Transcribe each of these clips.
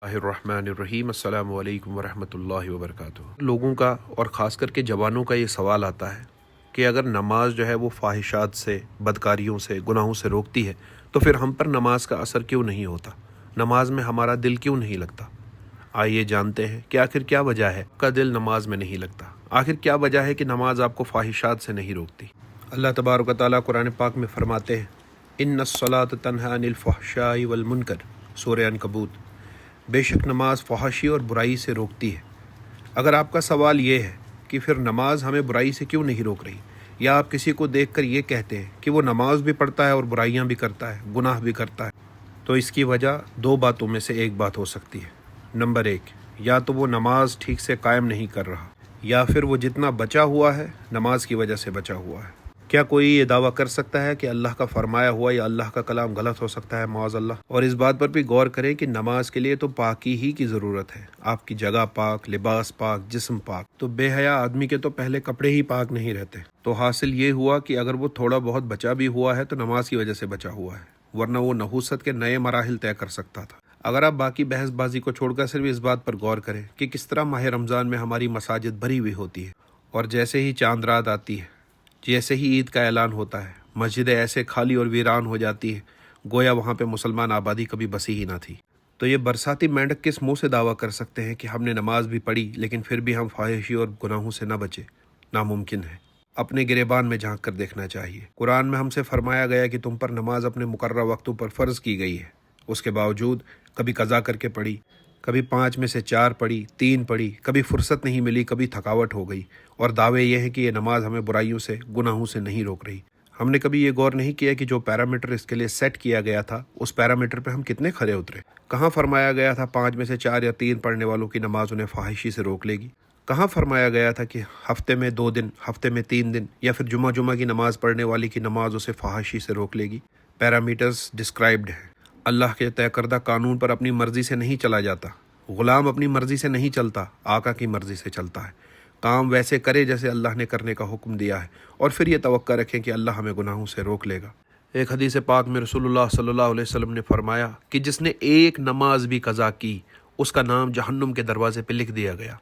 الرحمن السلام علیکم ورحمۃ اللہ وبرکاتہ۔ لوگوں کا اور خاص کر کے جوانوں کا یہ سوال آتا ہے کہ اگر نماز جو ہے وہ فاحشات سے، بدکاریوں سے، گناہوں سے روکتی ہے تو پھر ہم پر نماز کا اثر کیوں نہیں ہوتا؟ نماز میں ہمارا دل کیوں نہیں لگتا؟ آئیے جانتے ہیں کہ آخر کیا وجہ ہے کا دل نماز میں نہیں لگتا۔ آخر کیا وجہ ہے کہ نماز آپ کو فاحشات سے نہیں روکتی؟ اللہ تبارک و تعالیٰ قرآن پاک میں فرماتے ہیں ان الصلاۃ تنہی عن الفحشاء والمنکر، سورہ عنکبوت۔ بے شک نماز فحاشی اور برائی سے روکتی ہے۔ اگر آپ کا سوال یہ ہے کہ پھر نماز ہمیں برائی سے کیوں نہیں روک رہی، یا آپ کسی کو دیکھ کر یہ کہتے ہیں کہ وہ نماز بھی پڑھتا ہے اور برائیاں بھی کرتا ہے، گناہ بھی کرتا ہے، تو اس کی وجہ دو باتوں میں سے ایک بات ہو سکتی ہے۔ نمبر ایک، یا تو وہ نماز ٹھیک سے قائم نہیں کر رہا، یا پھر وہ جتنا بچا ہوا ہے نماز کی وجہ سے بچا ہوا ہے۔ کیا کوئی یہ دعویٰ کر سکتا ہے کہ اللہ کا فرمایا ہوا یا اللہ کا کلام غلط ہو سکتا ہے؟ معاذ اللہ۔ اور اس بات پر بھی غور کریں کہ نماز کے لیے تو پاکی ہی کی ضرورت ہے، آپ کی جگہ پاک، لباس پاک، جسم پاک۔ تو بے حیا آدمی کے تو پہلے کپڑے ہی پاک نہیں رہتے۔ تو حاصل یہ ہوا کہ اگر وہ تھوڑا بہت بچا بھی ہوا ہے تو نماز کی وجہ سے بچا ہوا ہے، ورنہ وہ نحوست کے نئے مراحل طے کر سکتا تھا۔ اگر آپ باقی بحث بازی کو چھوڑ کر صرف اس بات پر غور کریں کہ کس طرح ماہ رمضان میں ہماری مساجد بھری ہوئی ہوتی ہے، اور جیسے ہی چاند رات آتی ہے، جیسے ہی عید کا اعلان ہوتا ہے، مسجدیں ایسے خالی اور ویران ہو جاتی ہیں گویا وہاں پہ مسلمان آبادی کبھی بسی ہی نہ تھی۔ تو یہ برساتی مینڈک کس منہ سے دعویٰ کر سکتے ہیں کہ ہم نے نماز بھی پڑھی لیکن پھر بھی ہم فحاشی اور گناہوں سے نہ بچے؟ ناممکن ہے۔ اپنے گریبان میں جھانک کر دیکھنا چاہیے۔ قرآن میں ہم سے فرمایا گیا کہ تم پر نماز اپنے مقررہ وقتوں پر فرض کی گئی ہے، اس کے باوجود کبھی قضا کر کے پڑھی، کبھی 5 میں سے 4 پڑھی، 3 پڑھی، کبھی فرصت نہیں ملی، کبھی تھکاوٹ ہو گئی، اور دعوے یہ ہیں کہ یہ نماز ہمیں برائیوں سے، گناہوں سے نہیں روک رہی۔ ہم نے کبھی یہ غور نہیں کیا کہ جو پیرامیٹر اس کے لیے سیٹ کیا گیا تھا اس پیرامیٹر پہ ہم کتنے کھرے اترے۔ کہاں فرمایا گیا تھا 5 میں سے 4 یا 3 پڑھنے والوں کی نماز انہیں فحاشی سے روک لے گی؟ کہاں فرمایا گیا تھا کہ ہفتے میں 2 دن، ہفتے میں 3 دن، یا پھر جمعہ کی نماز پڑھنے والی کی نماز اسے فحاشی سے روک لے گی؟ پیرامیٹرز ڈسکرائبڈ ہیں۔ اللہ کے طے کردہ قانون پر اپنی مرضی سے نہیں چلا جاتا۔ غلام اپنی مرضی سے نہیں چلتا، آقا کی مرضی سے چلتا ہے۔ کام ویسے کرے جیسے اللہ نے کرنے کا حکم دیا ہے، اور پھر یہ توقع رکھیں کہ اللہ ہمیں گناہوں سے روک لے گا۔ ایک حدیث پاک میں رسول اللہ صلی اللہ علیہ وسلم نے فرمایا کہ جس نے ایک نماز بھی قضا کی اس کا نام جہنم کے دروازے پہ لکھ دیا گیا۔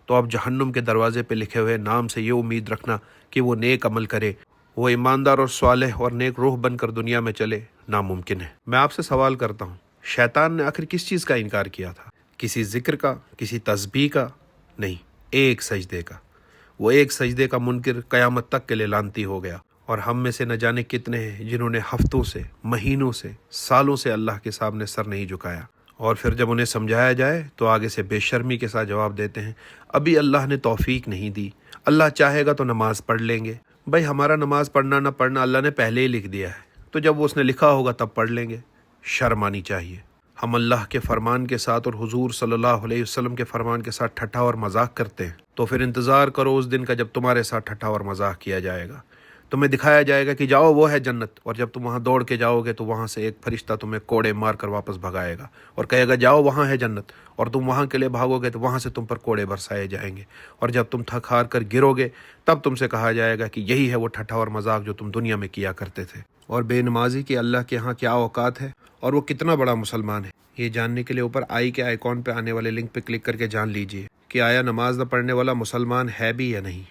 تو اب جہنم کے دروازے پہ لکھے ہوئے نام سے یہ امید رکھنا کہ وہ نیک عمل کرے، وہ ایماندار اور صالح اور نیک روح بن کر دنیا میں چلے، ناممکن ہے۔ میں آپ سے سوال کرتا ہوں، شیطان نے آخر کس چیز کا انکار کیا تھا؟ کسی ذکر کا، کسی تسبیح کا؟ نہیں، ایک سجدے کا۔ وہ ایک سجدے کا منکر قیامت تک کے لیے لعنتی ہو گیا۔ اور ہم میں سے نہ جانے کتنے ہیں جنہوں نے ہفتوں سے، مہینوں سے، سالوں سے اللہ کے سامنے سر نہیں جھکایا، اور پھر جب انہیں سمجھایا جائے تو آگے سے بے شرمی کے ساتھ جواب دیتے ہیں ابھی اللہ نے توفیق نہیں دی، اللہ چاہے گا تو نماز پڑھ لیں گے۔ بھائی ہمارا نماز پڑھنا نہ پڑھنا اللہ نے پہلے ہی لکھ دیا ہے، تو جب وہ اس نے لکھا ہوگا تب پڑھ لیں گے۔ شرم آنی چاہیے۔ ہم اللہ کے فرمان کے ساتھ اور حضور صلی اللہ علیہ وسلم کے فرمان کے ساتھ ٹھٹھا اور مذاق کرتے ہیں، تو پھر انتظار کرو اس دن کا جب تمہارے ساتھ ٹھٹھا اور مذاق کیا جائے گا۔ تمہیں دکھایا جائے گا کہ جاؤ وہ ہے جنت، اور جب تم وہاں دوڑ کے جاؤ گے تو وہاں سے ایک فرشتہ تمہیں کوڑے مار کر واپس بھگائے گا اور کہے گا جاؤ وہاں ہے جنت، اور تم وہاں کے لیے بھاگو گے تو وہاں سے تم پر کوڑے برسائے جائیں گے، اور جب تم تھک ہار کر گرو گے تب تم سے کہا جائے گا کہ یہی ہے وہ ٹھٹھا اور مذاق جو تم دنیا میں کیا کرتے تھے۔ اور بے نمازی کی اللہ کے ہاں کیا اوقات ہے اور وہ کتنا بڑا مسلمان ہے، یہ جاننے کے لیے اوپر آئی کے آئیکن پہ آنے والے لنک پہ کلک کر کے جان لیجئے کہ آیا نماز نہ پڑھنے والا مسلمان ہے بھی یا نہیں۔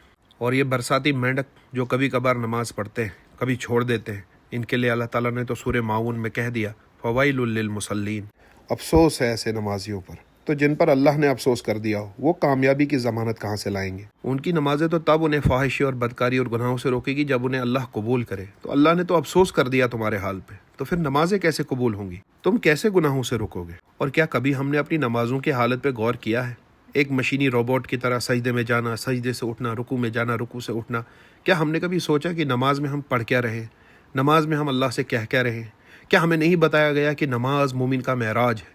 اور یہ برساتی مینڈک جو کبھی کبھار نماز پڑھتے ہیں، کبھی چھوڑ دیتے ہیں، ان کے لیے اللہ تعالیٰ نے تو سورہ معاون میں کہہ دیا فوائل للمصلین، افسوس ہے ایسے نمازیوں پر۔ تو جن پر اللہ نے افسوس کر دیا ہو وہ کامیابی کی ضمانت کہاں سے لائیں گے؟ ان کی نمازیں تو تب انہیں فحاشی اور بدکاری اور گناہوں سے روکے گی جب انہیں اللہ قبول کرے۔ تو اللہ نے تو افسوس کر دیا تمہارے حال پہ، تو پھر نمازیں کیسے قبول ہوں گی؟ تم کیسے گناہوں سے روکو گے؟ اور کیا کبھی ہم نے اپنی نمازوں کی حالت پہ غور کیا ہے؟ ایک مشینی روبوٹ کی طرح سجدے میں جانا، سجدے سے اٹھنا، رکوع میں جانا، رکوع سے اٹھنا۔ کیا ہم نے کبھی سوچا کہ نماز میں ہم پڑھ کیا رہے ہیں؟ نماز میں ہم اللہ سے کیا رہے ہیں؟ کیا ہمیں نہیں بتایا گیا کہ نماز مومن کا معراج ہے؟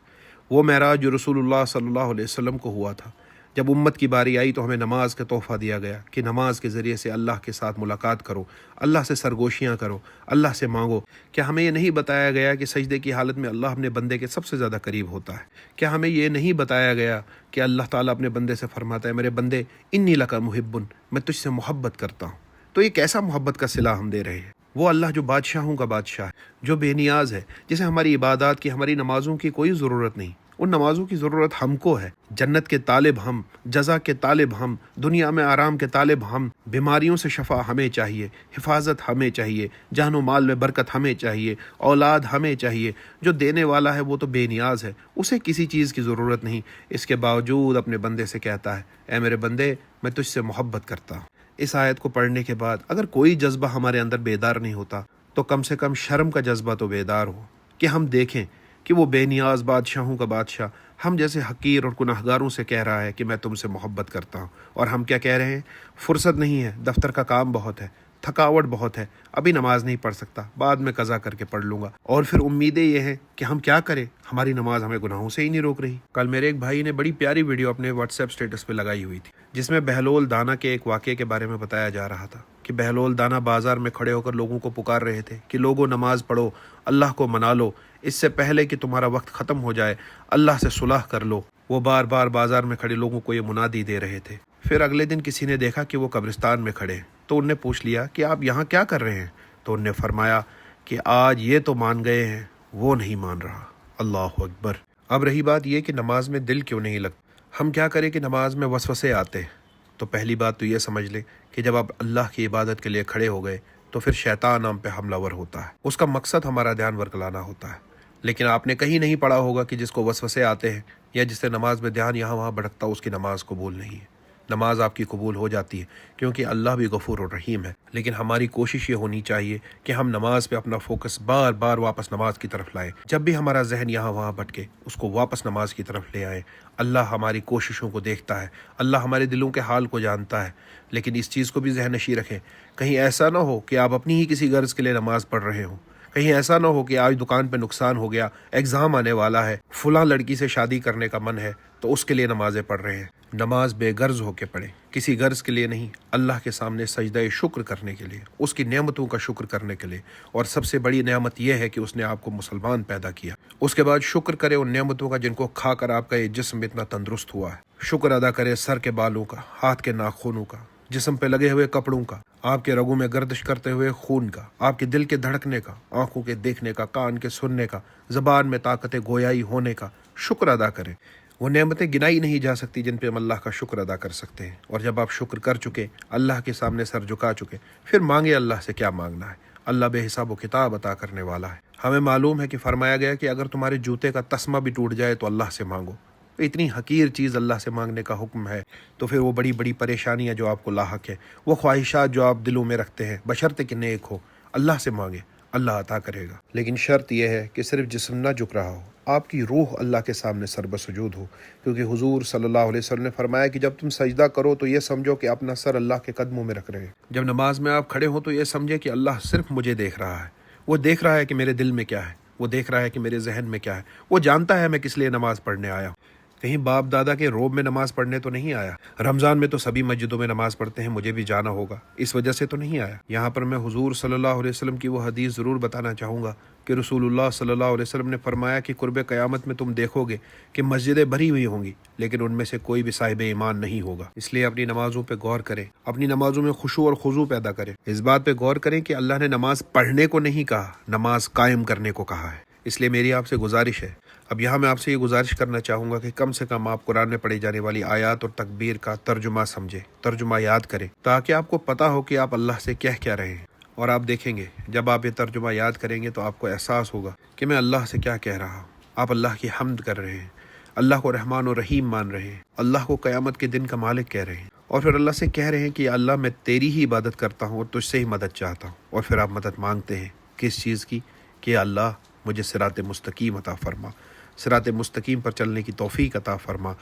وہ معراج جو رسول اللہ صلی اللہ علیہ وسلم کو ہوا تھا۔ جب امت کی باری آئی تو ہمیں نماز کا تحفہ دیا گیا کہ نماز کے ذریعے سے اللہ کے ساتھ ملاقات کرو، اللہ سے سرگوشیاں کرو، اللہ سے مانگو۔ کیا ہمیں یہ نہیں بتایا گیا کہ سجدے کی حالت میں اللہ اپنے بندے کے سب سے زیادہ قریب ہوتا ہے؟ کیا ہمیں یہ نہیں بتایا گیا کہ اللہ تعالیٰ اپنے بندے سے فرماتا ہے میرے بندے انی لک محب، میں تجھ سے محبت کرتا ہوں؟ تو یہ کیسا محبت کا صلہ ہم دے رہے ہیں؟ وہ اللہ جو بادشاہوں کا بادشاہ ہے، جو بے نیاز ہے، جسے ہماری عبادات کی، ہماری نمازوں کی کوئی ضرورت نہیں، ان نمازوں کی ضرورت ہم کو ہے۔ جنت کے طالب ہم، جزا کے طالب ہم، دنیا میں آرام کے طالب ہم، بیماریوں سے شفا ہمیں چاہیے، حفاظت ہمیں چاہیے، جان و مال میں برکت ہمیں چاہیے، اولاد ہمیں چاہیے۔ جو دینے والا ہے وہ تو بے نیاز ہے، اسے کسی چیز کی ضرورت نہیں، اس کے باوجود اپنے بندے سے کہتا ہے اے میرے بندے میں تجھ سے محبت کرتا ہوں۔ اس آیت کو پڑھنے کے بعد اگر کوئی جذبہ ہمارے اندر بیدار نہیں ہوتا تو کم سے کم شرم کا جذبہ تو بیدار ہو، کہ ہم دیکھیں کہ وہ بے نیاز بادشاہوں کا بادشاہ ہم جیسے حقیر اور گناہگاروں سے کہہ رہا ہے کہ میں تم سے محبت کرتا ہوں، اور ہم کیا کہہ رہے ہیں؟ فرصت نہیں ہے، دفتر کا کام بہت ہے، تھکاوٹ بہت ہے، ابھی نماز نہیں پڑھ سکتا، بعد میں قضا کر کے پڑھ لوں گا۔ اور پھر امیدیں یہ ہیں کہ ہم کیا کریں، ہماری نماز ہمیں گناہوں سے ہی نہیں روک رہی۔ کل میرے ایک بھائی نے بڑی پیاری ویڈیو اپنے واٹس ایپ اسٹیٹس پہ لگائی ہوئی تھی، جس میں بہلول دانا کے ایک واقعے کے بارے میں بتایا جا رہا تھا کہ بہلول دانا بازار میں کھڑے ہو کر لوگوں کو پکار رہے تھے کہ لوگوں نماز پڑھو، اللہ کو منا لو، اس سے پہلے کہ تمہارا وقت ختم ہو جائے اللہ سے صلح کر لو۔ وہ بار بار بازار میں کھڑے لوگوں کو یہ منادی دے رہے تھے۔ پھر اگلے دن کسی نے دیکھا کہ وہ قبرستان میں کھڑے ہیں، تو ان نے پوچھ لیا کہ آپ یہاں کیا کر رہے ہیں؟ تو ان نے فرمایا کہ آج یہ تو مان گئے ہیں، وہ نہیں مان رہا۔ اللہ اکبر۔ اب رہی بات یہ کہ نماز میں دل کیوں نہیں لگتا، ہم کیا کریں کہ نماز میں وسوسے آتے ہیں؟ تو پہلی بات تو یہ سمجھ لیں کہ جب آپ اللہ کی عبادت کے لیے کھڑے ہو گئے تو پھر شیطان ہم پہ حملہ ور ہوتا ہے، اس کا مقصد ہمارا دھیان ورگلانا ہوتا ہے۔ لیکن آپ نے کہیں نہیں پڑھا ہوگا کہ جس کو وسوسے آتے ہیں یا جس سے نماز میں دھیان یہاں وہاں بھٹکتا اس کی نماز قبول نہیں ہے۔ نماز آپ کی قبول ہو جاتی ہے کیونکہ اللہ بھی غفور و رحیم ہے، لیکن ہماری کوشش یہ ہونی چاہیے کہ ہم نماز پہ اپنا فوکس بار بار واپس نماز کی طرف لائیں۔ جب بھی ہمارا ذہن یہاں وہاں بھٹکے اس کو واپس نماز کی طرف لے آئیں۔ اللہ ہماری کوششوں کو دیکھتا ہے، اللہ ہمارے دلوں کے حال کو جانتا ہے، لیکن اس چیز کو بھی ذہن نشیں رکھیں، کہیں ایسا نہ ہو کہ آپ اپنی ہی کسی غرض کے لیے نماز پڑھ رہے ہوں، کہیں ایسا نہ ہو کہ آج دکان پہ نقصان ہو گیا، ایگزام آنے والا ہے، فلاں لڑکی سے شادی کرنے کا من ہے تو اس کے لیے نمازیں پڑھ رہے ہیں۔ نماز بے غرض ہو کے پڑھیں، کسی غرض کے لیے نہیں، اللہ کے سامنے سجدہ شکر کرنے کے لیے، اس کی نعمتوں کا شکر کرنے کے لیے، اور سب سے بڑی نعمت یہ ہے کہ اس نے آپ کو مسلمان پیدا کیا۔ اس کے بعد شکر کرے ان نعمتوں کا جن کو کھا کر آپ کا یہ جسم اتنا تندرست ہوا ہے۔ شکر ادا کرے سر کے بالوں کا، ہاتھ کے ناخنوں کا، جسم پہ لگے ہوئے کپڑوں کا، آپ کے رگوں میں گردش کرتے ہوئے خون کا، آپ کے دل کے دھڑکنے کا، آنکھوں کے دیکھنے کا، کان کے سننے کا، زبان میں طاقت گویائی ہونے کا۔ شکر ادا کریں، وہ نعمتیں گنائی نہیں جا سکتی جن پہ ہم اللہ کا شکر ادا کر سکتے ہیں۔ اور جب آپ شکر کر چکے، اللہ کے سامنے سر جھکا چکے، پھر مانگے اللہ سے کیا مانگنا ہے۔ اللہ بے حساب و کتاب عطا کرنے والا ہے۔ ہمیں معلوم ہے کہ فرمایا گیا کہ اگر تمہارے جوتے کا تسمہ بھی ٹوٹ جائے تو اللہ سے مانگو۔ اتنی حقیر چیز اللہ سے مانگنے کا حکم ہے، تو پھر وہ بڑی بڑی پریشانیاں جو آپ کو لاحق ہے، وہ خواہشات جو آپ دلوں میں رکھتے ہیں، بشرطے کہ نیک ہو، اللہ سے مانگے، اللہ عطا کرے گا۔ لیکن شرط یہ ہے کہ صرف جسم نہ جھک رہا ہو، آپ کی روح اللہ کے سامنے سر بسجود ہو، کیونکہ حضور صلی اللہ علیہ وسلم نے فرمایا کہ جب تم سجدہ کرو تو یہ سمجھو کہ اپنا سر اللہ کے قدموں میں رکھ رہے ہیں۔ جب نماز میں آپ کھڑے ہو تو یہ سمجھے کہ اللہ صرف مجھے دیکھ رہا ہے، وہ دیکھ رہا ہے کہ میرے دل میں کیا ہے، وہ دیکھ رہا ہے کہ میرے ذہن میں کیا ہے، وہ جانتا ہے میں کس لیے نماز پڑھنے آیا ہوں۔ کہیں باپ دادا کے روب میں نماز پڑھنے تو نہیں آیا۔ رمضان میں تو سبھی مسجدوں میں نماز پڑھتے ہیں، مجھے بھی جانا ہوگا، اس وجہ سے تو نہیں آیا۔ یہاں پر میں حضور صلی اللہ علیہ وسلم کی وہ حدیث ضرور بتانا چاہوں گا کہ رسول اللہ صلی اللہ علیہ وسلم نے فرمایا کہ قرب قیامت میں تم دیکھو گے کہ مسجدیں بھری ہوئی ہوں گی لیکن ان میں سے کوئی بھی صاحب ایمان نہیں ہوگا۔ اس لیے اپنی نمازوں پہ غور کریں، اپنی نمازوں میں خشوع اور خضوع پیدا کریں۔ اس بات پہ غور کریں کہ اللہ نے نماز پڑھنے کو نہیں کہا، نماز قائم کرنے کو کہا ہے۔ اس لیے میری آپ سے گزارش ہے، اب یہاں میں آپ سے یہ گزارش کرنا چاہوں گا کہ کم سے کم آپ قرآن میں پڑھی جانے والی آیات اور تکبیر کا ترجمہ سمجھیں، ترجمہ یاد کریں، تاکہ آپ کو پتہ ہو کہ آپ اللہ سے کیا رہے ہیں۔ اور آپ دیکھیں گے جب آپ یہ ترجمہ یاد کریں گے تو آپ کو احساس ہوگا کہ میں اللہ سے کیا کہہ رہا ہوں۔ آپ اللہ کی حمد کر رہے ہیں، اللہ کو رحمان و رحیم مان رہے ہیں، اللہ کو قیامت کے دن کا مالک کہہ رہے ہیں، اور پھر اللہ سے کہہ رہے ہیں کہ یا اللہ میں تیری ہی عبادت کرتا ہوں اور تجھ سے ہی مدد چاہتا ہوں۔ اور پھر آپ مدد مانگتے ہیں کس چیز کی؟ کہ اللہ مجھے صراط مستقیم عطا فرما، صراط مستقیم پر چلنے کی توفیق عطا فرما،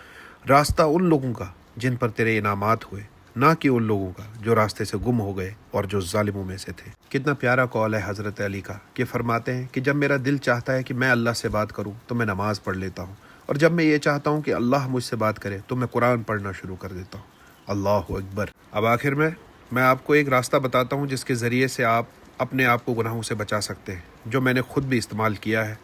راستہ ان لوگوں کا جن پر تیرے انعامات ہوئے، نہ کہ ان لوگوں کا جو راستے سے گم ہو گئے اور جو ظالموں میں سے تھے۔ کتنا پیارا قول ہے حضرت علی کا کہ فرماتے ہیں کہ جب میرا دل چاہتا ہے کہ میں اللہ سے بات کروں تو میں نماز پڑھ لیتا ہوں، اور جب میں یہ چاہتا ہوں کہ اللہ مجھ سے بات کرے تو میں قرآن پڑھنا شروع کر دیتا ہوں۔ اللہ اکبر۔ اب آخر میں آپ کو ایک راستہ بتاتا ہوں جس کے ذریعے سے آپ اپنے آپ کو گناہوں سے بچا سکتے ہیں، جو میں نے خود بھی استعمال کیا ہے،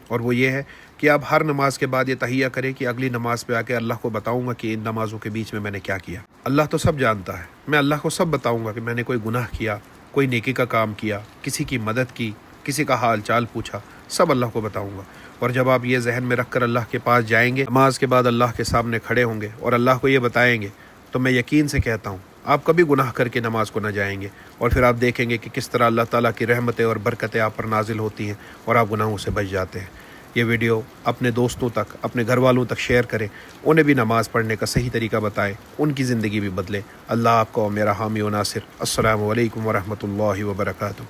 اور وہ یہ ہے کہ آپ ہر نماز کے بعد یہ تحیہ کریں کہ اگلی نماز پہ آ کے اللہ کو بتاؤں گا کہ ان نمازوں کے بیچ میں نے کیا کیا۔ اللہ تو سب جانتا ہے، میں اللہ کو سب بتاؤں گا کہ میں نے کوئی گناہ کیا، کوئی نیکی کا کام کیا، کسی کی مدد کی، کسی کا حال چال پوچھا، سب اللہ کو بتاؤں گا۔ اور جب آپ یہ ذہن میں رکھ کر اللہ کے پاس جائیں گے، نماز کے بعد اللہ کے سامنے کھڑے ہوں گے اور اللہ کو یہ بتائیں گے، تو میں یقین سے کہتا ہوں آپ کبھی گناہ کر کے نماز کو نہ جائیں گے، اور پھر آپ دیکھیں گے کہ کس طرح اللہ تعالیٰ کی رحمتیں اور برکتیں آپ پر نازل ہوتی ہیں اور آپ گناہوں سے بچ جاتے ہیں۔ یہ ویڈیو اپنے دوستوں تک، اپنے گھر والوں تک شیئر کریں، انہیں بھی نماز پڑھنے کا صحیح طریقہ بتائیں، ان کی زندگی بھی بدلے۔ اللہ آپ کو میرا حامی و ناصر۔ السلام علیکم ورحمۃ اللہ وبرکاتہ۔